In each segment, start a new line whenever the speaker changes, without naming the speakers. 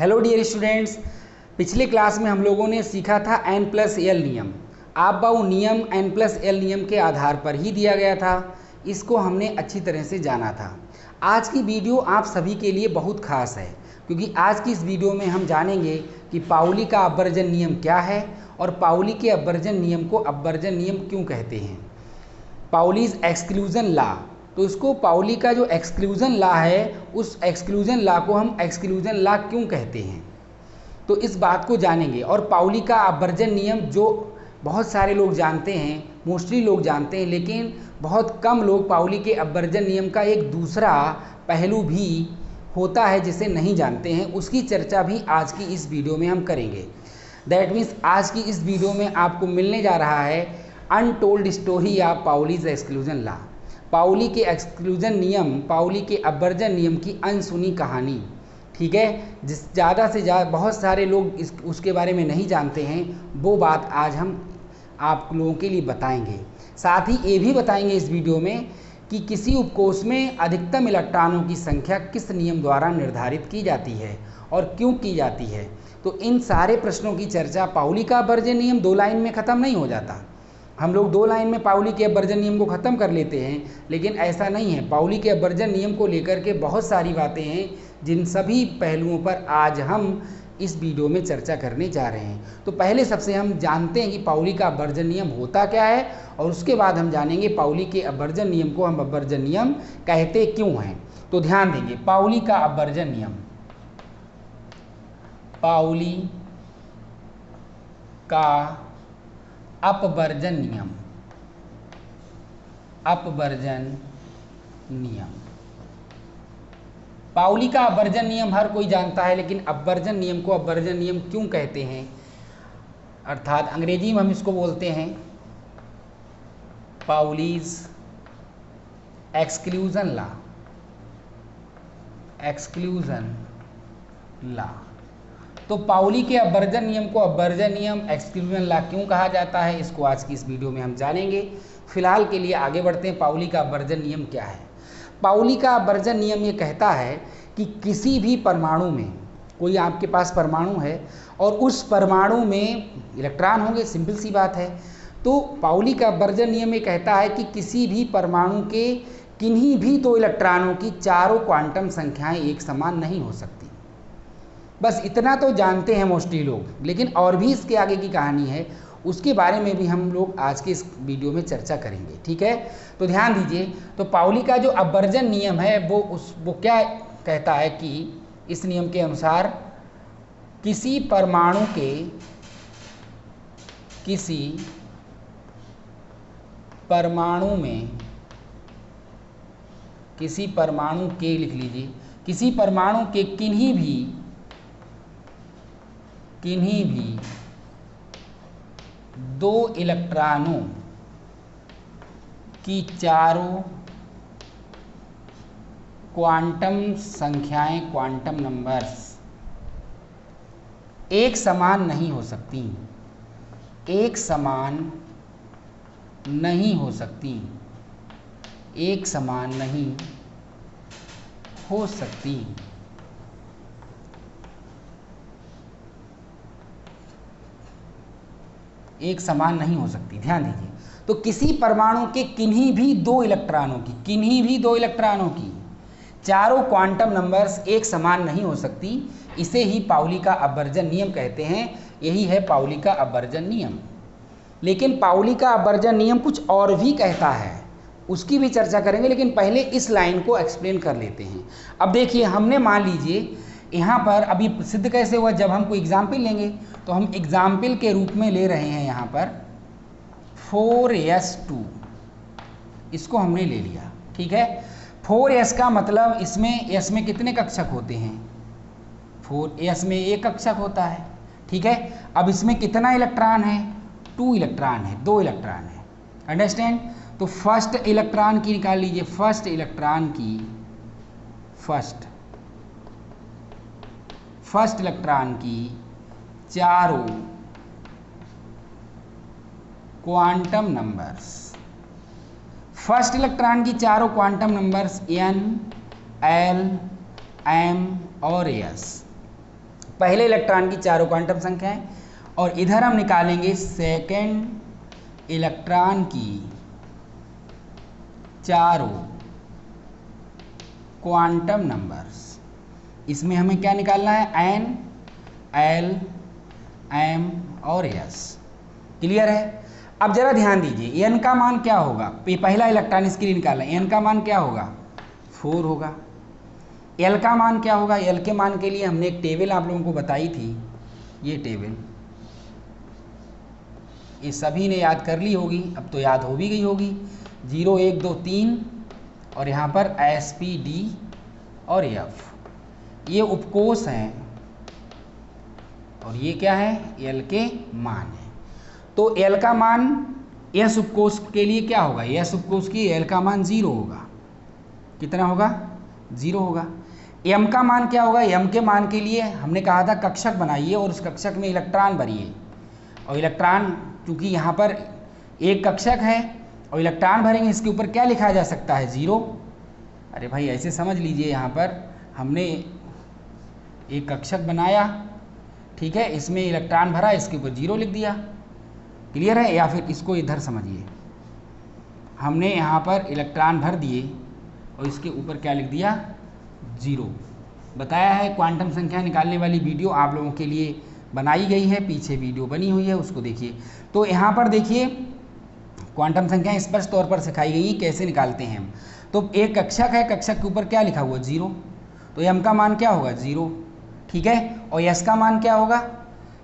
Hello dear students, पिछले class में हम लोगों ने सीखा था n+l नियम। आप बाऊ नियम n+l नियम के आधार पर ही दिया गया था, इसको हमने अच्छी तरह से जाना था। आज की वीडियो आप सभी के लिए बहुत खास है, क्योंकि आज की इस वीडियो में हम जानेंगे कि पाउली का अपवर्जन नियम क्या है और पाउली के अपवर्जन नियम को अपवर्जन नियम क्यों कहते हैं। पाउलीज एक्सक्लूजन लॉ, तो इसको पाउली का जो एक्सक्लूजन लॉ है, उस एक्सक्लूजन लॉ को हम एक्सक्लूजन लॉ क्यों कहते हैं, तो इस बात को जानेंगे। और पाउली का अपवर्जन नियम जो बहुत सारे लोग जानते हैं, मोस्टली लोग जानते हैं, लेकिन बहुत कम लोग पाउली के अपवर्जन नियम का एक दूसरा पहलू भी होता है जिसे नहीं जानते हैं, उसकी चर्चा भी आज की इस वीडियो में हम करेंगे। दैट मीन्स आज की इस वीडियो में आपको मिलने जा रहा है untold story of Pauli's exclusion law, Pauli के एक्सक्लूजन नियम, पाउली के अपवर्जन नियम की अनसुनी कहानी। ठीक है, जिस ज़्यादा से ज़्यादा बहुत सारे लोग उसके बारे में नहीं जानते हैं, वो बात आज हम आप लोगों के लिए बताएंगे। साथ ही ये भी बताएंगे इस वीडियो में कि किसी उपकोष में अधिकतम इलेक्ट्रॉनों की संख्या किस नियम द्वारा निर्धारित की जाती है और क्यों की जाती है। तो इन सारे प्रश्नों की चर्चा, पाउली का अपवर्जन नियम 2 लाइन में ख़त्म नहीं हो जाता। हम लोग 2 लाइन में पाउली के अपवर्जन नियम को ख़त्म कर लेते हैं, लेकिन ऐसा नहीं है। पाउली के अपवर्जन नियम को लेकर के बहुत सारी बातें हैं, जिन सभी पहलुओं पर आज हम इस वीडियो में चर्चा करने जा रहे हैं। तो पहले सबसे हम जानते हैं कि पाउली का अपवर्जन नियम होता क्या है, और उसके बाद हम जानेंगे पाउली के अपवर्जन नियम को हम अपवर्जन नियम कहते क्यों हैं। तो ध्यान देंगे, पाउली का अपवर्जन नियम, पाउली का अपवर्जन नियम, अपवर्जन नियम। पाउली का अपवर्जन नियम हर कोई जानता है, लेकिन अपवर्जन नियम को अपवर्जन नियम क्यों कहते हैं, अर्थात अंग्रेजी में हम इसको बोलते हैं Pauli's exclusion law, exclusion law. तो पाउली के अपवर्जन नियम को अपवर्जन नियम, एक्सक्लूजन लॉ क्यों कहा जाता है, इसको आज की इस वीडियो में हम जानेंगे। फिलहाल के लिए आगे बढ़ते हैं। पाउली का अपवर्जन नियम क्या है। पाउली का अपवर्जन नियम ये कहता है कि किसी भी परमाणु में, कोई आपके पास परमाणु है और उस परमाणु में इलेक्ट्रॉन होंगे, सिंपल सी बात है। तो पाउली का अपवर्जन नियम ये कहता है कि किसी भी परमाणु के किन्हीं भी 2 इलेक्ट्रॉनों की चारों क्वांटम संख्याएं एक समान नहीं हो सकती। बस इतना तो जानते हैं मोस्टली लोग, लेकिन और भी इसके आगे की कहानी है, उसके बारे में भी हम लोग आज के इस वीडियो में चर्चा करेंगे। ठीक है, तो ध्यान दीजिए। तो पाउली का जो अपवर्जन नियम है वो क्या कहता है कि इस नियम के अनुसार किसी परमाणु के, किसी परमाणु में, किसी परमाणु के लिख लीजिए, किसी परमाणु के किन्हीं भी 2 इलेक्ट्रॉनों की चारों क्वांटम संख्याएं, क्वांटम नंबर्स एक समान नहीं हो सकती, एक समान नहीं हो सकती, एक समान नहीं हो सकती। एक समान नहीं हो सकती, ध्यान दीजिए। तो किसी परमाणु के किन्हीं भी 2 इलेक्ट्रॉनों की, किन्हीं भी 2 इलेक्ट्रॉनों की चारों क्वांटम नंबर्स एक समान नहीं हो सकती, इसे ही पाउली का अपवर्जन नियम कहते हैं। यही है पाउली का अपवर्जन नियम। लेकिन पाउली का अपवर्जन नियम कुछ और भी कहता है, उसकी भी चर्चा करेंगे, लेकिन पहले इस लाइन को एक्सप्लेन कर लेते हैं। अब देखिए, हमने मान लीजिए यहाँ पर अभी सिद्ध कैसे हुआ, जब हम कोई एग्जाम्पल लेंगे तो हम एग्जाम्पल के रूप में ले रहे हैं यहाँ पर 4s2, इसको हमने ले लिया। ठीक है, 4s का मतलब इसमें s में कितने कक्षक होते हैं, 4s में 1 कक्षक होता है। ठीक है, अब इसमें कितना इलेक्ट्रॉन है, 2 इलेक्ट्रॉन है, 2 इलेक्ट्रॉन है। अंडरस्टैंड। तो फर्स्ट इलेक्ट्रॉन की निकाल लीजिए, फर्स्ट इलेक्ट्रॉन की, फर्स्ट इलेक्ट्रॉन की चारों क्वांटम नंबर्स, फर्स्ट इलेक्ट्रॉन की चारों quantum numbers n, l, m और s, पहले इलेक्ट्रॉन की चारों क्वांटम संख्याएं, और इधर हम निकालेंगे सेकेंड इलेक्ट्रॉन की चारों क्वांटम नंबर्स। इसमें हमें क्या निकालना है, एन, एल, एम और एस। क्लियर है। अब जरा ध्यान दीजिए, एन का मान क्या होगा, ये पहला इलेक्ट्रॉन इसके लिए निकालना है, एन का मान क्या होगा 4 होगा। एल का मान क्या होगा, एल के मान के लिए हमने एक टेबल आप लोगों को बताई थी, ये टेबल, ये सभी ने याद कर ली होगी, अब तो याद हो भी गई होगी। 0 1 2 3 और यहाँ पर एस पी डी और एफ, ये उपकोष हैं और ये क्या है, एल के मान है। तो एल का मान एस उपकोष के लिए क्या होगा, एस उपकोष की एल का मान 0 होगा। कितना होगा, 0 होगा। एम का मान क्या होगा, एम के मान के लिए हमने कहा था कक्षक बनाइए और उस कक्षक में इलेक्ट्रॉन भरिए, और इलेक्ट्रॉन चूंकि यहाँ पर एक कक्षक है और इलेक्ट्रॉन भरेंगे, इसके ऊपर क्या लिखा जा सकता है, 0। अरे भाई ऐसे समझ लीजिए, यहाँ पर हमने एक कक्षक बनाया, ठीक है, इसमें इलेक्ट्रॉन भरा, इसके ऊपर 0 लिख दिया। क्लियर है। या फिर इसको इधर समझिए, हमने यहाँ पर इलेक्ट्रॉन भर दिए और इसके ऊपर क्या लिख दिया, 0। बताया है, क्वांटम संख्या निकालने वाली वीडियो आप लोगों के लिए बनाई गई है, पीछे वीडियो बनी हुई है, उसको देखिए। तो यहाँ पर देखिए क्वांटम संख्या स्पष्ट तौर पर सिखाई गई कैसे निकालते हैं हम। तो एक कक्षक है, कक्षक के ऊपर क्या लिखा हुआ, 0, तो एम का मान क्या होगा, 0, ठीक है। और एस का मान क्या होगा,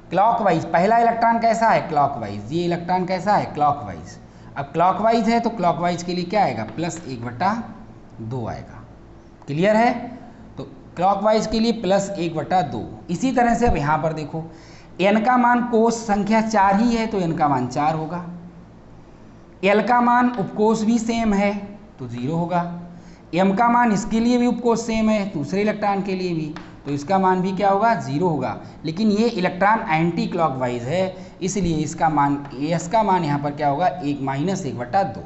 क्लॉकवाइज, पहला इलेक्ट्रॉन कैसा है, क्लॉकवाइज, ये इलेक्ट्रॉन कैसा है, क्लॉकवाइज। अब क्लॉकवाइज है तो क्लॉकवाइज के लिए क्या आएगा, +1/2 आएगा। क्लियर है। तो क्लॉकवाइज के लिए +1/2। इसी तरह से अब यहाँ पर देखो, एन का मान कोष संख्या 4 ही है तो एन का मान 4 होगा। एल का मान उपकोष भी सेम है तो 0 होगा। एम का मान इसके लिए भी उपकोष सेम है, दूसरे इलेक्ट्रॉन के लिए भी, तो इसका मान भी क्या होगा, 0 होगा। लेकिन ये इलेक्ट्रॉन एंटी क्लॉकवाइज है, इसलिए इसका मान, एस का मान यहाँ पर क्या होगा, -1/2।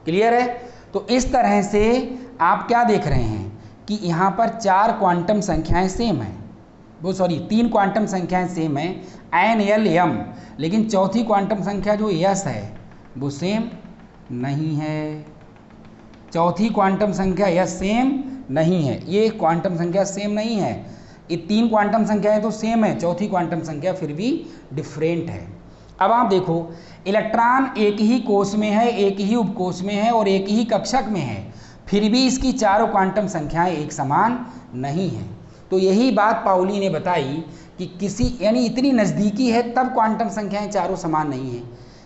क्लियर है। तो इस तरह से आप क्या देख रहे हैं कि यहाँ पर 4 क्वांटम संख्याएं सेम हैं, वो सॉरी 3 क्वांटम संख्याएं सेम हैं, एन, एल, एम, लेकिन चौथी क्वांटम संख्या जो एस है वो सेम नहीं है। चौथी क्वांटम संख्या एस सेम नहीं है, ये क्वांटम संख्या सेम नहीं है। ये 3 क्वांटम संख्याएं तो सेम है, चौथी क्वांटम संख्या फिर भी डिफरेंट है। अब आप देखो, इलेक्ट्रॉन एक ही कोष में है, एक ही उपकोष में है और एक ही कक्षक में है, फिर भी इसकी चारों क्वांटम संख्याएं एक समान नहीं है। तो यही बात पाउली ने बताई कि किसी, यानी इतनी नज़दीकी है तब क्वांटम संख्याएं चारों समान नहीं है।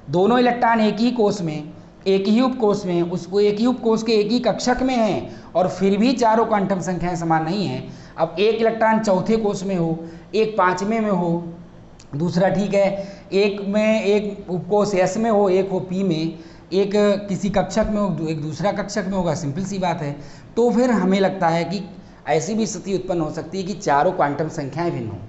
दोनों इलेक्ट्रॉन एक ही कोष में, एक ही उपकोष में, उसको एक ही उपकोष के एक ही कक्षक में हैं और फिर भी चारों क्वांटम संख्याएं समान नहीं हैं। अब एक इलेक्ट्रॉन चौथे कोष में हो, एक 5वें में हो, दूसरा ठीक है एक में, एक उपकोष एस में हो, एक हो पी में, एक किसी कक्षक में हो, एक दूसरा कक्षक में होगा, सिंपल सी बात है। तो फिर हमें लगता है कि ऐसी भी स्थिति उत्पन्न हो सकती है कि चारों क्वांटम संख्याएं भिन्न हों।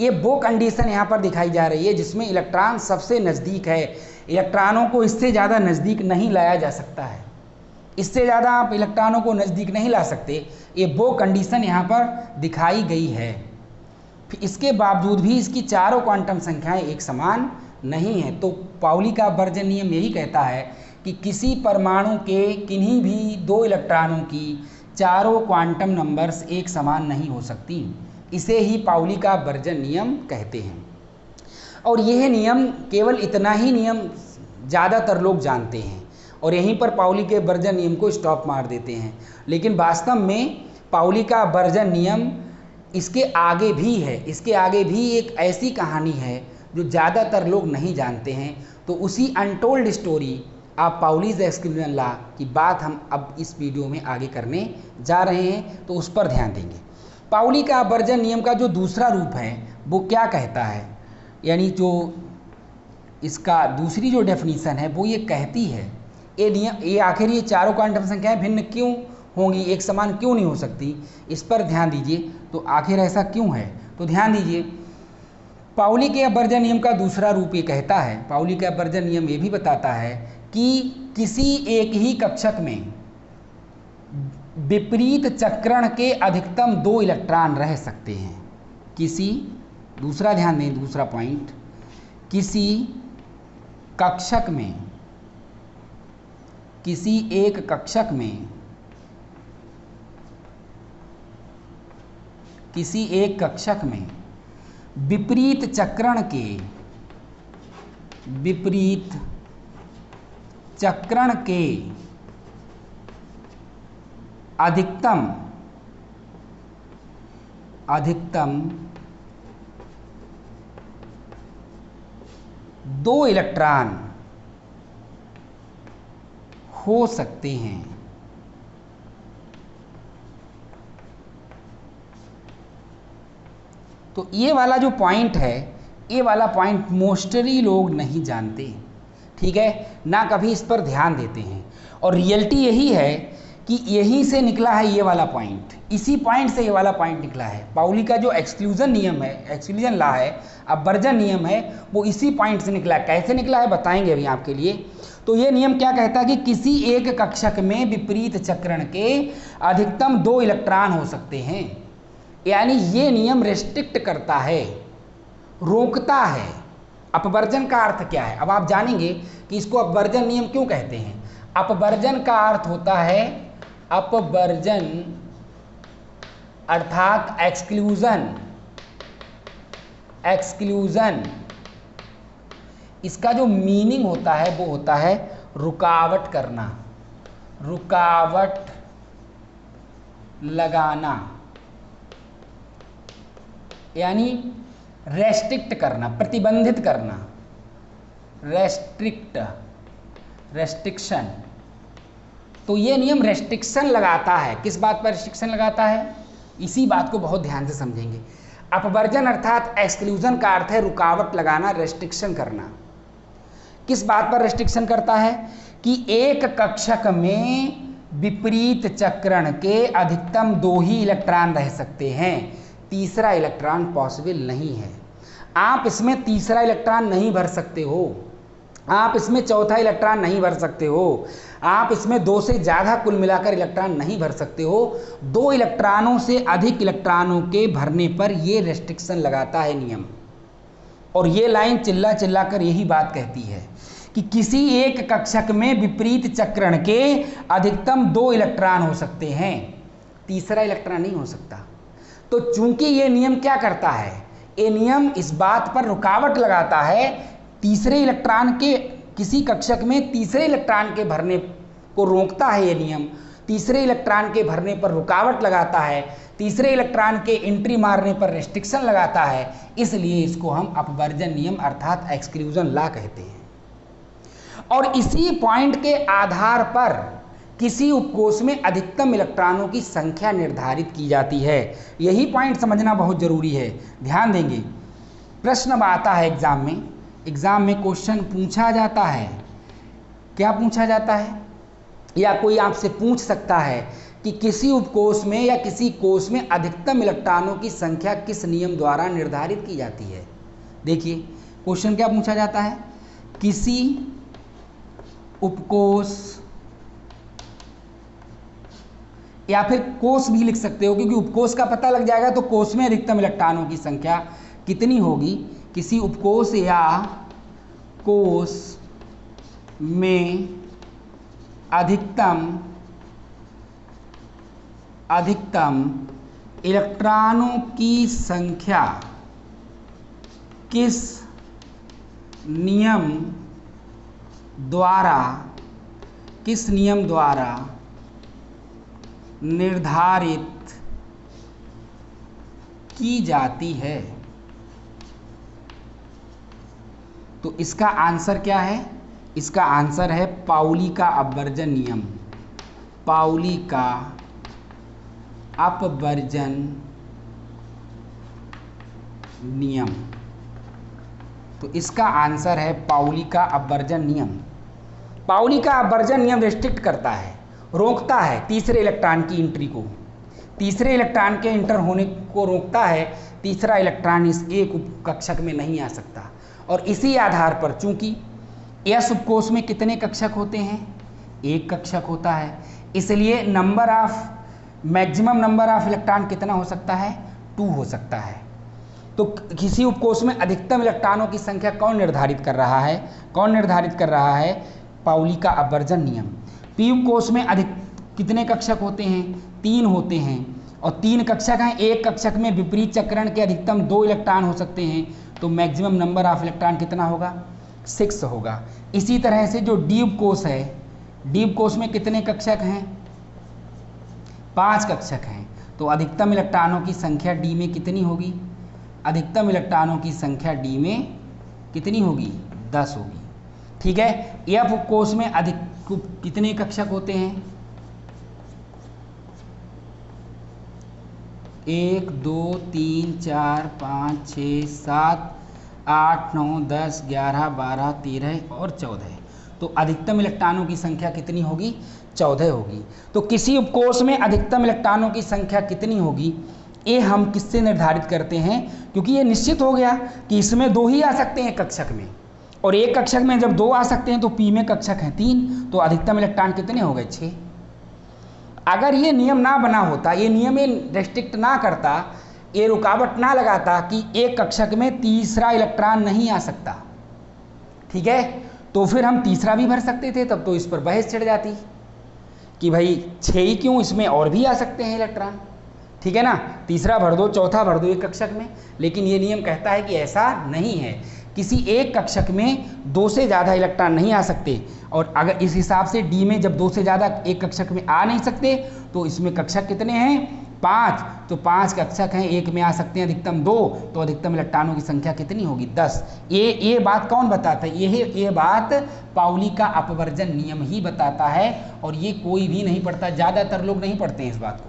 ये वो कंडीशन यहाँ पर दिखाई जा रही है जिसमें इलेक्ट्रॉन सबसे नज़दीक है, इलेक्ट्रॉनों को इससे ज़्यादा नज़दीक नहीं लाया जा सकता है, इससे ज़्यादा आप इलेक्ट्रॉनों को नज़दीक नहीं ला सकते। ये वो कंडीशन यहाँ पर दिखाई गई है। फिर इसके बावजूद भी इसकी चारों क्वांटम संख्याएं एक समान नहीं है। तो पाउली का अपवर्जन नियम यही कहता है कि किसी परमाणु के किन्हीं भी 2 इलेक्ट्रॉनों की चारों क्वांटम नंबर्स एक समान नहीं हो सकती। इसे ही पाउली का अपवर्जन नियम कहते हैं। और यह नियम, केवल इतना ही नियम ज़्यादातर लोग जानते हैं और यहीं पर पाउली के अपवर्जन नियम को स्टॉप मार देते हैं। लेकिन वास्तव में पाउली का अपवर्जन नियम इसके आगे भी है, इसके आगे भी एक ऐसी कहानी है जो ज़्यादातर लोग नहीं जानते हैं। तो उसी अनटोल्ड स्टोरी आप पाउलीज एक्सक्लूजन लॉ की बात हम अब इस वीडियो में आगे करने जा रहे हैं, तो उस पर ध्यान देंगे। पाउली का अपवर्जन नियम का जो दूसरा रूप है वो क्या कहता है, यानी जो इसका दूसरी जो डेफिनीशन है वो ये कहती है, ये नियम, ये आखिर ये चारों क्वांटम संख्याएं भिन्न क्यों होंगी, एक समान क्यों नहीं हो सकती, इस पर ध्यान दीजिए। तो आखिर ऐसा क्यों है, तो ध्यान दीजिए, पाउली के अपवर्जन नियम का दूसरा रूप ये कहता है, पाउली का अपवर्जन नियम ये भी बताता है कि किसी एक ही कक्षक में विपरीत चक्रण के अधिकतम 2 इलेक्ट्रॉन रह सकते हैं। दूसरा ध्यान दें, दूसरा पॉइंट, किसी कक्षक में, किसी एक कक्षक में, किसी एक कक्षक में विपरीत चक्रण के अधिकतम 2 इलेक्ट्रॉन हो सकते हैं। तो ये वाला जो पॉइंट है, ये वाला पॉइंट मोस्टली लोग नहीं जानते, ठीक है, ना कभी इस पर ध्यान देते हैं। और रियलिटी यही है कि यहीं से निकला है ये वाला पॉइंट, इसी पॉइंट से ये वाला पॉइंट निकला है। पाउली का जो एक्सक्लूजन नियम है, एक्सक्लूजन लॉ है, अपवर्जन नियम है, वो इसी पॉइंट से निकला है। कैसे निकला है बताएंगे अभी आपके लिए। तो ये नियम क्या कहता है कि किसी एक कक्षक में विपरीत चक्रण के अधिकतम 2 इलेक्ट्रॉन हो सकते हैं। यानी ये नियम रेस्ट्रिक्ट करता है, रोकता है। अपवर्जन का अर्थ क्या है, अब आप जानेंगे कि इसको अपवर्जन नियम क्यों कहते हैं। अपवर्जन का अर्थ होता है, अपवर्जन अर्थात एक्सक्लूजन, इसका जो मीनिंग होता है वो होता है रुकावट करना, रुकावट लगाना, यानी रेस्ट्रिक्ट करना, प्रतिबंधित करना, रेस्ट्रिक्शन। तो ये नियम रेस्ट्रिक्शन लगाता है। किस बात पर रेस्ट्रिक्शन लगाता है, इसी बात को बहुत ध्यान से समझेंगे। अपवर्जन अर्थात एक्सक्लूजन का अर्थ है रुकावट लगाना, रेस्ट्रिक्शन करना। किस बात पर रेस्ट्रिक्शन करता है कि एक कक्षक में विपरीत चक्रण के अधिकतम 2 ही इलेक्ट्रॉन रह सकते हैं, तीसरा इलेक्ट्रॉन पॉसिबल नहीं है। आप इसमें तीसरा इलेक्ट्रॉन नहीं भर सकते हो, आप इसमें चौथा इलेक्ट्रॉन नहीं भर सकते हो, आप इसमें 2 से ज़्यादा कुल मिलाकर इलेक्ट्रॉन नहीं भर सकते हो। 2 इलेक्ट्रॉनों से अधिक इलेक्ट्रॉनों के भरने पर ये रेस्ट्रिक्शन लगाता है नियम। और ये लाइन चिल्ला चिल्ला कर यही बात कहती है कि किसी एक कक्षक में विपरीत चक्रण के अधिकतम 2 इलेक्ट्रॉन हो सकते हैं, तीसरा इलेक्ट्रॉन नहीं हो सकता। तो चूंकि ये नियम क्या करता है, ये नियम इस बात पर रुकावट लगाता है, तीसरे इलेक्ट्रॉन के, किसी कक्षक में तीसरे इलेक्ट्रॉन के भरने को रोकता है ये नियम, तीसरे इलेक्ट्रॉन के भरने पर रुकावट लगाता है, तीसरे इलेक्ट्रॉन के एंट्री मारने पर रेस्ट्रिक्शन लगाता है। इसलिए इसको हम अपवर्जन नियम अर्थात एक्सक्लूजन लॉ कहते हैं। और इसी पॉइंट के आधार पर किसी उपकोष में अधिकतम इलेक्ट्रॉनों की संख्या निर्धारित की जाती है। यही पॉइंट समझना बहुत जरूरी है, ध्यान देंगे। प्रश्न आता है एग्जाम में क्वेश्चन पूछा जाता है, क्या पूछा जाता है, या कोई आपसे पूछ सकता है कि किसी उपकोष में या किसी कोष में अधिकतम इलेक्ट्रॉनों की संख्या किस नियम द्वारा निर्धारित की जाती है। देखिए क्वेश्चन क्या पूछा जाता है, किसी उपकोष, या फिर कोष भी लिख सकते हो, क्योंकि उपकोष का पता लग जाएगा तो कोष में अधिकतम इलेक्ट्रॉनों की संख्या कितनी होगी। किसी उपकोष या कोष में अधिकतम इलेक्ट्रॉनों की संख्या किस नियम द्वारा निर्धारित की जाती है। तो इसका आंसर क्या है, इसका आंसर है पाउली का अपवर्जन नियम, पाउली का अपवर्जन नियम। तो इसका आंसर है पाउली का अपवर्जन नियम। पाउली का अपवर्जन नियम रेस्ट्रिक्ट करता है, रोकता है तीसरे इलेक्ट्रॉन की एंट्री को, तीसरे इलेक्ट्रॉन के एंटर होने को रोकता है। तीसरा इलेक्ट्रॉन इस एक कक्षक में नहीं आ सकता। और इसी आधार पर चूंकि एस उपकोष में कितने कक्षक होते हैं, एक कक्षक होता है, इसलिए मैक्सिमम नंबर ऑफ इलेक्ट्रॉन कितना हो सकता है, 2 हो सकता है। तो किसी उपकोष में अधिकतम इलेक्ट्रॉनों की संख्या कौन निर्धारित कर रहा है? कौन निर्धारित कर रहा है? पाउली का अपवर्जन नियम। पी उपकोष में कितने कक्षक होते हैं? 3 होते हैं, और 3 कक्षक हैं। एक कक्षक में विपरीत चक्रण के अधिकतम 2 इलेक्ट्रॉन हो सकते हैं, तो मैक्सिमम नंबर ऑफ इलेक्ट्रॉन कितना होगा? 6 होगा। इसी तरह से जो डी उपकोष है, डी उपकोष में कितने कक्षक हैं? 5 कक्षक हैं, तो अधिकतम इलेक्ट्रॉनों की संख्या डी में कितनी होगी? अधिकतम इलेक्ट्रॉनों की संख्या डी में कितनी होगी? 10 होगी। ठीक है। एफ उपकोष में कितने कक्षक होते हैं? 1 2 3 4 5 6 7 8 9 10 11 12 13 और 14। तो अधिकतम इलेक्ट्रॉनों की संख्या कितनी होगी? 14 होगी। तो किसी उपकोष में अधिकतम इलेक्ट्रॉनों की संख्या कितनी होगी, ये हम किससे निर्धारित करते हैं? क्योंकि ये निश्चित हो गया कि इसमें 2 ही आ सकते हैं कक्षक में, और एक कक्षक में जब 2 आ सकते हैं तो पी में कक्षक हैं 3, तो अधिकतम इलेक्ट्रॉन कितने हो गए? 6। अगर ये नियम ना बना होता, ये नियम ये रेस्ट्रिक्ट ना करता, ये रुकावट ना लगाता कि एक कक्षक में तीसरा इलेक्ट्रॉन नहीं आ सकता, ठीक है, तो फिर हम तीसरा भी भर सकते थे। तब तो इस पर बहस छिड़ जाती कि भाई 6 ही क्यों, इसमें और भी आ सकते हैं इलेक्ट्रॉन, ठीक है ना, तीसरा भर दो, चौथा भर दो एक कक्षक में। लेकिन ये नियम कहता है कि ऐसा नहीं है, किसी एक कक्षक में 2 से ज़्यादा इलेक्ट्रॉन नहीं आ सकते। और अगर इस हिसाब से डी में जब 2 से ज़्यादा एक कक्षक में आ नहीं सकते, तो इसमें कक्षक कितने हैं? 5। तो 5 कक्षक हैं, एक में आ सकते हैं अधिकतम 2, तो अधिकतम इलेक्ट्रॉनों की संख्या कितनी होगी? 10। ये बात कौन बताता है? ये बात पाउली का अपवर्जन नियम ही बताता है, और ये कोई भी नहीं पढ़ता, ज़्यादातर लोग नहीं पढ़ते हैं इस बात को।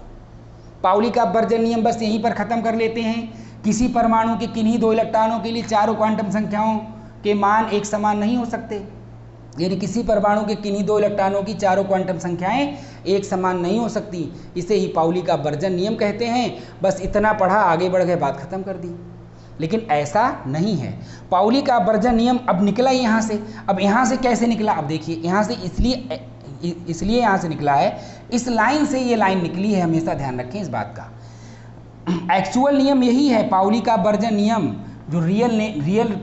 पाउली का अपवर्जन नियम बस यहीं पर ख़त्म कर लेते हैं। किसी परमाणु के किन्हीं 2 इलेक्ट्रॉनों के लिए चारों क्वांटम संख्याओं के मान एक समान नहीं हो सकते, यानी किसी परमाणु के किन्हीं 2 इलेक्ट्रॉनों की चारों क्वांटम संख्याएं एक समान नहीं हो सकती। इसे ही पाउली का अपवर्जन नियम कहते हैं। बस इतना पढ़ा, आगे बढ़ गए, बात खत्म कर दी। लेकिन ऐसा नहीं है। पाउली का अपवर्जन नियम अब निकला यहाँ से। अब यहाँ से कैसे निकला? अब देखिए, यहाँ से इसलिए यहाँ से निकला है, इस लाइन से ये लाइन निकली है, हमेशा ध्यान रखें इस बात का। एक्चुअल नियम यही है, पाउली का अपवर्जन नियम जो रियल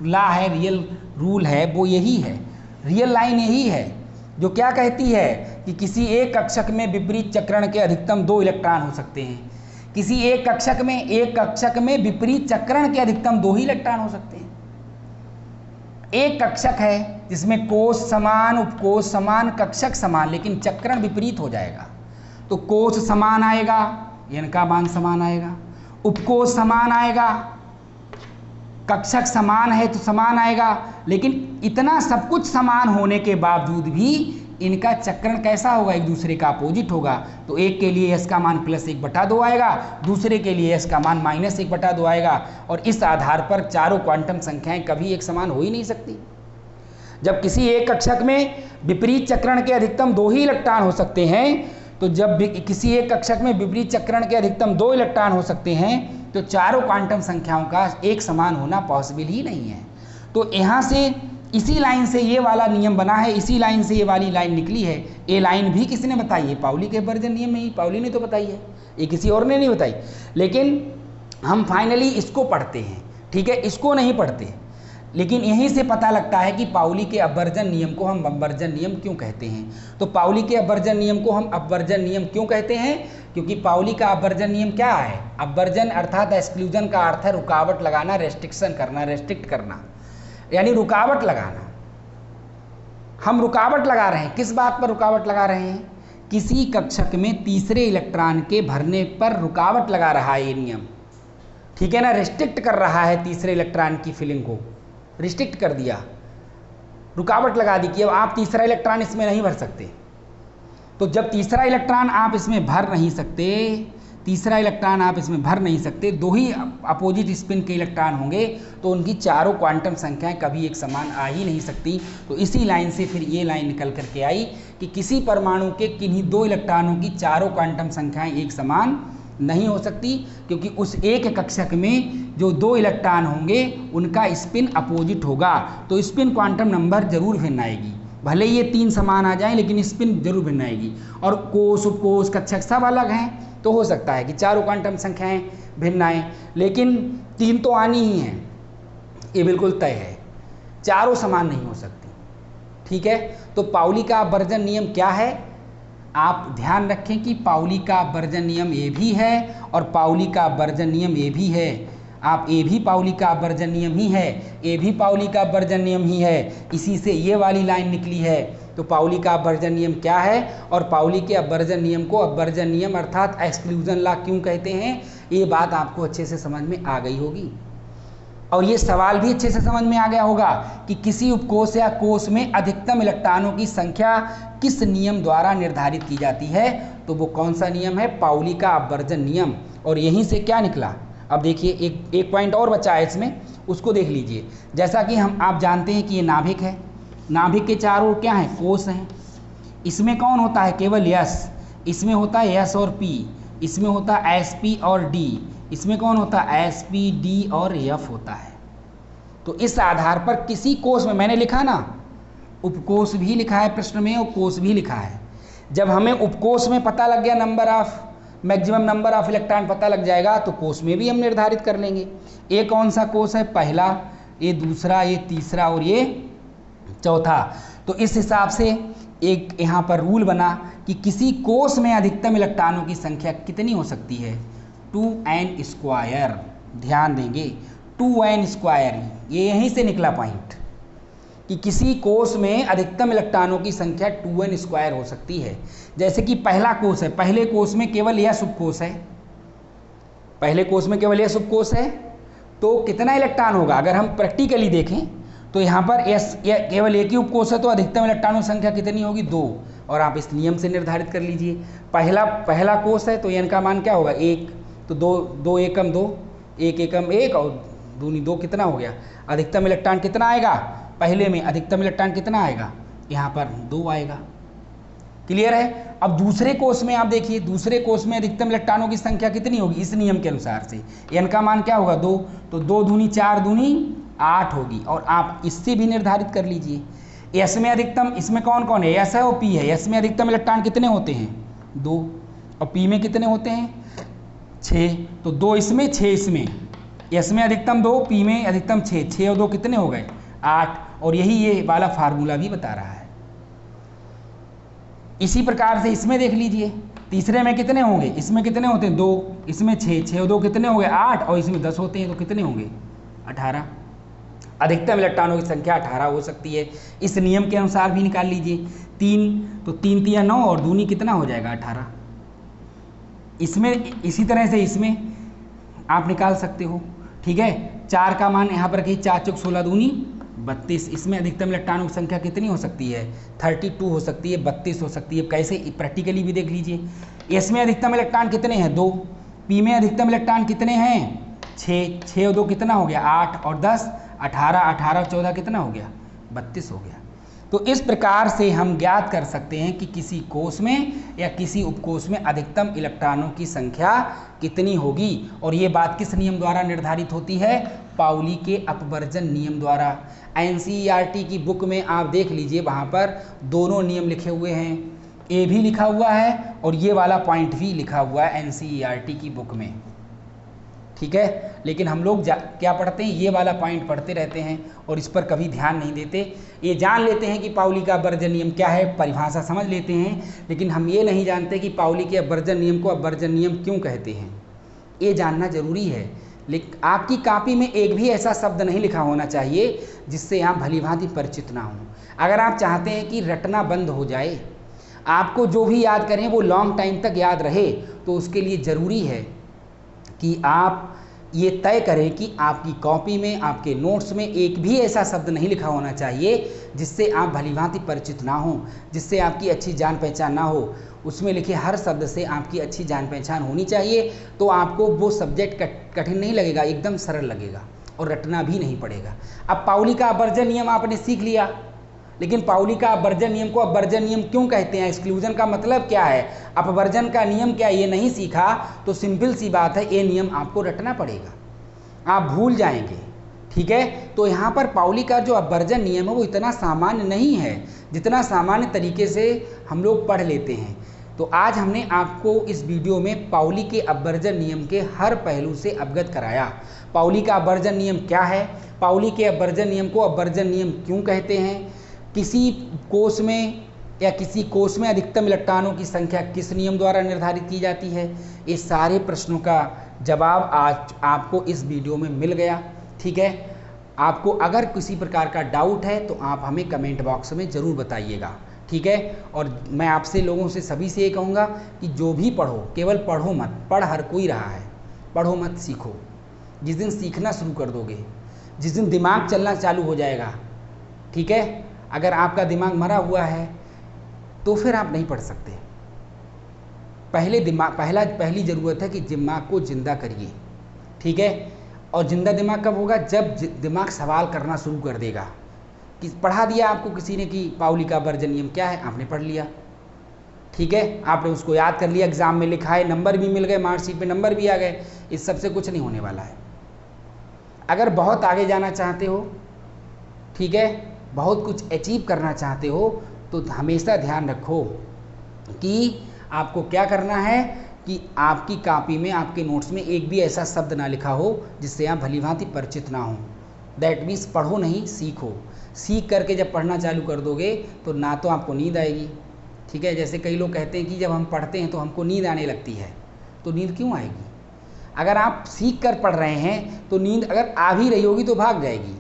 लॉ है, रियल रूल है, वो यही है, रियल लाइन यही है, जो क्या कहती है कि किसी एक कक्षक में विपरीत चक्रण के अधिकतम 2 इलेक्ट्रॉन हो सकते हैं। किसी एक कक्षक में विपरीत चक्रण के अधिकतम 2 ही इलेक्ट्रॉन हो सकते हैं। एक कक्षक है जिसमें कोष समान, उपकोष समान, कक्षक समान, लेकिन चक्रण विपरीत हो जाएगा, तो कोष समान आएगा, इनका मान समान आएगा, उपकोष समान आएगा, कक्षक समान है तो समान आएगा। लेकिन इतना सब कुछ समान होने के बावजूद भी इनका चक्रण कैसा होगा? एक दूसरे का अपोजिट होगा। तो एक के लिए s का मान +1/2 आएगा, दूसरे के लिए s का मान -1/2 आएगा, और इस आधार पर चारों क्वांटम संख्याएं कभी एक समान हो ही नहीं सकती। जब किसी एक कक्षक में विपरीत चक्रण के अधिकतम 2 ही इलेक्ट्रॉन हो सकते हैं, तो जब किसी एक कक्षक में विपरीत चक्रण के अधिकतम 2 इलेक्ट्रॉन हो सकते हैं, तो चारों क्वांटम संख्याओं का एक समान होना पॉसिबल ही नहीं है। तो यहाँ से इसी लाइन से ये वाला नियम बना है, इसी लाइन से ये वाली लाइन निकली है। ये लाइन भी किसने बताई है? पाउली के अपवर्जन नियम में ही पाउली ने तो बताई है, ये किसी और ने नहीं बताई। लेकिन हम फाइनली इसको पढ़ते हैं, ठीक है, इसको नहीं पढ़ते। लेकिन यहीं से पता लगता है कि पाउली के अपवर्जन नियम को हम अपवर्जन नियम क्यों कहते हैं। तो पाउली के अपवर्जन नियम को हम अपवर्जन नियम क्यों कहते हैं? क्योंकि पाउली का अपवर्जन नियम क्या है? अपवर्जन अर्थात एक्सक्लूजन का अर्थ है रुकावट लगाना, रेस्ट्रिक्शन करना, रेस्ट्रिक्ट करना, यानी रुकावट लगाना। हम रुकावट लगा रहे हैं, किस बात पर रुकावट लगा रहे हैं? किसी कक्षक में तीसरे इलेक्ट्रॉन के भरने पर रुकावट लगा रहा है ये नियम, ठीक है ना, रिस्ट्रिक्ट कर रहा है तीसरे इलेक्ट्रॉन की फिलिंग को, रिस्ट्रिक्ट कर दिया, रुकावट लगा दी कि अब आप तीसरा इलेक्ट्रॉन इसमें नहीं भर सकते। तो जब तीसरा इलेक्ट्रॉन आप इसमें भर नहीं सकते, तीसरा इलेक्ट्रॉन आप इसमें भर नहीं सकते, 2 ही अपोजिट स्पिन के इलेक्ट्रॉन होंगे, तो उनकी चारों क्वांटम संख्याएं कभी एक समान आ ही नहीं सकती। तो इसी लाइन से फिर ये लाइन निकल करके आई कि किसी परमाणु के किन्हीं 2 इलेक्ट्रॉनों की चारों क्वांटम संख्याएं एक समान नहीं हो सकती, क्योंकि उस एक कक्षक में जो 2 इलेक्ट्रॉन होंगे उनका स्पिन अपोजिट होगा, तो स्पिन क्वांटम नंबर जरूर भिन्न आएगी। भले ये 3 समान आ जाएं, लेकिन स्पिन जरूर भिन्न आएगी। और कोष, उपकोष, कक्षक सब अलग हैं, तो हो सकता है कि चारों क्वांटम संख्याएं भिन्न आएँ, लेकिन 3 तो आनी ही हैं, ये बिल्कुल तय है, चारों समान नहीं हो सकती। ठीक है, तो पाउली का अपवर्जन नियम क्या है? आप ध्यान रखें कि पाउली का अपवर्जन नियम ये भी है और पाउली का अपवर्जन नियम ये भी है। आप ये भी पाउली का अपवर्जन नियम ही है, ये भी पाउली का अपवर्जन नियम ही है, इसी से ये वाली लाइन निकली है। तो पाउली का अपवर्जन नियम क्या है और पाउली के अपवर्जन नियम को अपवर्जन नियम अर्थात एक्सक्लूजन लॉ क्यों कहते हैं, ये बात आपको अच्छे से समझ में आ गई होगी। और ये सवाल भी अच्छे से समझ में आ गया होगा कि किसी उपकोष या कोष में अधिकतम इलेक्ट्रॉनों की संख्या किस नियम द्वारा निर्धारित की जाती है, तो वो कौन सा नियम है? पाउली का अपवर्जन नियम। और यहीं से क्या निकला, अब देखिए एक पॉइंट और बचा है इसमें, उसको देख लीजिए। जैसा कि आप जानते हैं कि ये नाभिक है, नाभिक के चारों ओर क्या है? कोष हैं। इसमें कौन होता है? केवल यस, इसमें होता है एस और पी, इसमें होता है एस पी और डी, इसमें कौन होता है? एस पी डी और एफ होता है। तो इस आधार पर किसी कोष में, मैंने लिखा ना, उपकोष भी लिखा है प्रश्न में और कोष भी लिखा है। जब हमें उपकोष में पता लग गया number of maximum number of electron पता लग जाएगा, तो कोष में भी हम निर्धारित कर लेंगे। ये कौन सा कोष है? पहला, ये दूसरा, ये तीसरा और ये चौथा। तो इस हिसाब से एक यहाँ पर रूल बना कि किसी कोष में अधिकतम इलेक्ट्रॉनों की संख्या कितनी हो सकती है? 2n²। ध्यान देंगे, 2n², ये यहीं से निकला पॉइंट कि किसी कोष में अधिकतम इलेक्ट्रॉनों की संख्या 2n² हो सकती है। जैसे कि पहला कोष है, पहले कोष में केवल यह उपकोष है, पहले कोष में केवल यह उपकोष है, तो कितना इलेक्ट्रॉन होगा? अगर हम प्रैक्टिकली देखें तो यहाँ पर केवल एक ही उपकोष है, तो अधिकतम इलेक्ट्रॉनों की संख्या कितनी होगी? 2। और आप इस नियम से निर्धारित कर लीजिए। पहला कोष है तो n का मान क्या होगा? 1, तो 2 एकम 2, 1 एकम 1 और 2 कितना हो गया? अधिकतम इलेक्ट्रॉन कितना आएगा? पहले में अधिकतम इलेक्ट्रॉन कितना आएगा? यहाँ पर 2 आएगा। क्लियर है? अब दूसरे कोष में आप देखिए, दूसरे कोष में अधिकतम इलेक्ट्रॉनों की संख्या कितनी होगी इस नियम के अनुसार से? n का मान क्या होगा? 2, तो 2 दूनी 4 दूनी 8 होगी। और आप इससे भी निर्धारित कर लीजिए। एस में अधिकतम, इसमें कौन कौन है? एस है और पी है। एस में अधिकतम इलेक्ट्रॉन कितने होते हैं? 2। और पी में कितने होते हैं? 6। तो 2 इसमें, 6 इसमें। एस में अधिकतम 2, पी में अधिकतम 6, 6 और 2 कितने हो गए? 8। और यही ये वाला फार्मूला भी बता रहा है। इसी प्रकार से इसमें देख लीजिए, तीसरे में कितने होंगे? इसमें कितने होते हैं? 2, इसमें 6, 6 और 2 कितने हो गए? 8। और इसमें 10 होते हैं, तो कितने होंगे? 18। अधिकतम इलेक्ट्रॉनों की संख्या 18 हो सकती है। इस नियम के अनुसार भी निकाल लीजिए। 3, तो 3 3 9 और दूनी कितना हो जाएगा? 18। इसमें इसी तरह से इसमें आप निकाल सकते हो। ठीक है, 4 का मान यहाँ पर रखिए, 4 चौक 16 दूनी 32। इसमें अधिकतम इलेक्ट्रॉनों की संख्या कितनी हो सकती है? 32 हो सकती है, 32 हो सकती है। कैसे? प्रैक्टिकली भी देख लीजिए। एस में अधिकतम इलेक्ट्रॉन कितने हैं? 2। पी में अधिकतम इलेक्ट्रॉन कितने हैं? 6, 6 और 2 कितना हो गया? 8 और 10 18, 18 और 14 कितना हो गया? 32 हो गया। तो इस प्रकार से हम ज्ञात कर सकते हैं कि किसी कोष में या किसी उपकोष में अधिकतम इलेक्ट्रॉनों की संख्या कितनी होगी। और ये बात किस नियम द्वारा निर्धारित होती है? पाउली के अपवर्जन नियम द्वारा। एनसीईआरटी की बुक में आप देख लीजिए, वहाँ पर दोनों नियम लिखे हुए हैं, ए भी लिखा हुआ है और ये वाला पॉइंट भी लिखा हुआ है एनसीईआरटी की बुक में। ठीक है, लेकिन हम लोग क्या पढ़ते हैं? ये वाला पॉइंट पढ़ते रहते हैं और इस पर कभी ध्यान नहीं देते। ये जान लेते हैं कि पाउली का अपवर्जन नियम क्या है, परिभाषा समझ लेते हैं, लेकिन हम ये नहीं जानते कि पाउली के अपवर्जन नियम को अपवर्जन नियम क्यों कहते हैं। ये जानना जरूरी है। लेकिन आपकी कॉपी में एक भी ऐसा शब्द नहीं लिखा होना चाहिए जिससे आप भलीभांति परिचित ना हों। अगर आप चाहते हैं कि रटना बंद हो जाए, आपको जो भी याद करें वो लॉन्ग टाइम तक याद रहे, तो उसके लिए ज़रूरी है कि आप ये तय करें कि आपकी कॉपी में, आपके नोट्स में एक भी ऐसा शब्द नहीं लिखा होना चाहिए जिससे आप भलीभांति परिचित ना हो, जिससे आपकी अच्छी जान पहचान ना हो। उसमें लिखे हर शब्द से आपकी अच्छी जान पहचान होनी चाहिए, तो आपको वो सब्जेक्ट कठिन नहीं लगेगा, एकदम सरल लगेगा और रटना भी नहीं पड़ेगा। अब पाउली का अपवर्जन नियम आपने सीख लिया, लेकिन पाउली का अपवर्जन नियम को अपवर्जन नियम क्यों कहते हैं? एक्सक्लूजन का मतलब क्या है? अपवर्जन का नियम क्या है? ये नहीं सीखा तो सिंपल सी बात है, ये नियम आपको रटना पड़ेगा, आप भूल जाएंगे। ठीक है, तो यहाँ पर पाउली का जो अपवर्जन नियम है वो इतना सामान्य नहीं है जितना सामान्य तरीके से हम लोग पढ़ लेते हैं। तो आज हमने आपको इस वीडियो में पाउली के अपवर्जन नियम के हर पहलू से अवगत कराया। पाउली का अपवर्जन नियम क्या है, पाउली के अपवर्जन नियम को अपवर्जन नियम क्यों कहते हैं, किसी कोष में या किसी कोष में अधिकतम इलेक्ट्रॉनों की संख्या किस नियम द्वारा निर्धारित की जाती है, ये सारे प्रश्नों का जवाब आज आपको इस वीडियो में मिल गया। ठीक है, आपको अगर किसी प्रकार का डाउट है तो आप हमें कमेंट बॉक्स में ज़रूर बताइएगा। ठीक है, और मैं आपसे लोगों से सभी से ये कहूँगा कि जो भी पढ़ो केवल पढ़ो मत, पढ़ हर कोई रहा है, पढ़ो मत सीखो। जिस दिन सीखना शुरू कर दोगे, जिस दिन दिमाग चलना चालू हो जाएगा, ठीक है, अगर आपका दिमाग मरा हुआ है तो फिर आप नहीं पढ़ सकते। पहली ज़रूरत है कि दिमाग को जिंदा करिए। ठीक है, और जिंदा दिमाग कब होगा, जब दिमाग सवाल करना शुरू कर देगा। कि पढ़ा दिया आपको किसी ने कि पाउली का अपवर्जन नियम क्या है, आपने पढ़ लिया, ठीक है, आपने उसको याद कर लिया, एग्जाम में लिखा है, नंबर भी मिल गए, मार्कशीट पे नंबर भी आ गए, इस सब से कुछ नहीं होने वाला है। अगर बहुत आगे जाना चाहते हो, ठीक है, बहुत कुछ अचीव करना चाहते हो, तो हमेशा ध्यान रखो कि आपको क्या करना है कि आपकी कॉपी में, आपके नोट्स में एक भी ऐसा शब्द ना लिखा हो जिससे आप भली भांति परिचित ना हो। दैट मीन्स पढ़ो नहीं, सीखो। सीख करके जब पढ़ना चालू कर दोगे तो ना तो आपको नींद आएगी। ठीक है, जैसे कई लोग कहते हैं कि जब हम पढ़ते हैं तो हमको नींद आने लगती है, तो नींद क्यों आएगी? अगर आप सीख कर पढ़ रहे हैं तो नींद अगर आ भी रही होगी तो भाग जाएगी।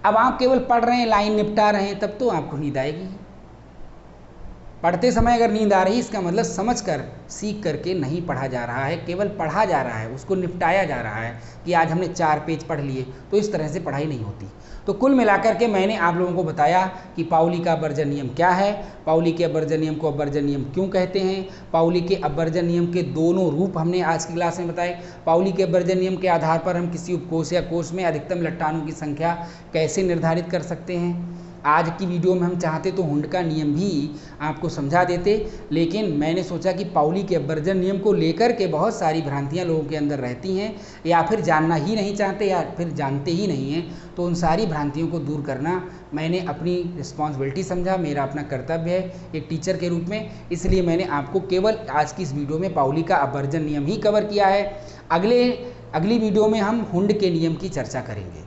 अब आप केवल पढ़ रहे हैं, लाइन निपटा रहे हैं, तब तो आपको नींद आएगी। पढ़ते समय अगर नींद आ रही, इसका मतलब समझ कर, सीख करके नहीं पढ़ा जा रहा है, केवल पढ़ा जा रहा है, उसको निपटाया जा रहा है कि आज हमने 4 पेज पढ़ लिए, तो इस तरह से पढ़ाई नहीं होती। तो कुल मिलाकर के मैंने आप लोगों को बताया कि पाउली का अपवर्जन नियम क्या है, पाउली के अपवर्जन नियम को अपवर्जन नियम क्यों कहते हैं, पाउली के अपवर्जन नियम के दोनों रूप हमने आज की क्लास में बताए। पाउली के अपवर्जन नियम के आधार पर हम किसी उपकोष या कोष में अधिकतम इलेक्ट्रॉनों की संख्या कैसे निर्धारित कर सकते हैं। आज की वीडियो में हम चाहते तो हुंड का नियम भी आपको समझा देते, लेकिन मैंने सोचा कि पाउली के अपवर्जन नियम को लेकर के बहुत सारी भ्रांतियां लोगों के अंदर रहती हैं, या फिर जानना ही नहीं चाहते या फिर जानते ही नहीं हैं, तो उन सारी भ्रांतियों को दूर करना मैंने अपनी रिस्पॉन्सिबिलिटी समझा, मेरा अपना कर्तव्य है एक टीचर के रूप में। इसलिए मैंने आपको केवल आज की इस वीडियो में पाउली का अपवर्जन नियम ही कवर किया है। अगली वीडियो में हम हुंड के नियम की चर्चा करेंगे।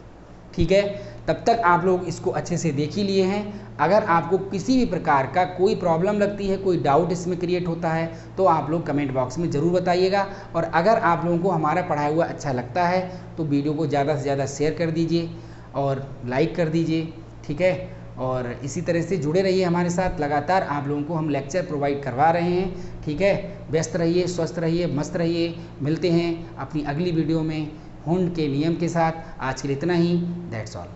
ठीक है, तब तक आप लोग इसको अच्छे से देख ही लिए हैं। अगर आपको किसी भी प्रकार का कोई प्रॉब्लम लगती है, कोई डाउट इसमें क्रिएट होता है, तो आप लोग कमेंट बॉक्स में ज़रूर बताइएगा। और अगर आप लोगों को हमारा पढ़ाया हुआ अच्छा लगता है तो वीडियो को ज़्यादा से ज़्यादा शेयर कर दीजिए और लाइक कर दीजिए। ठीक है, और इसी तरह से जुड़े रहिए हमारे साथ, लगातार आप लोगों को हम लेक्चर प्रोवाइड करवा रहे हैं। ठीक है, व्यस्त रहिए, स्वस्थ रहिए, मस्त रहिए। मिलते हैं अपनी अगली वीडियो में हुंड के नियम के साथ। आज के लिए इतना ही, दैट्स ऑल।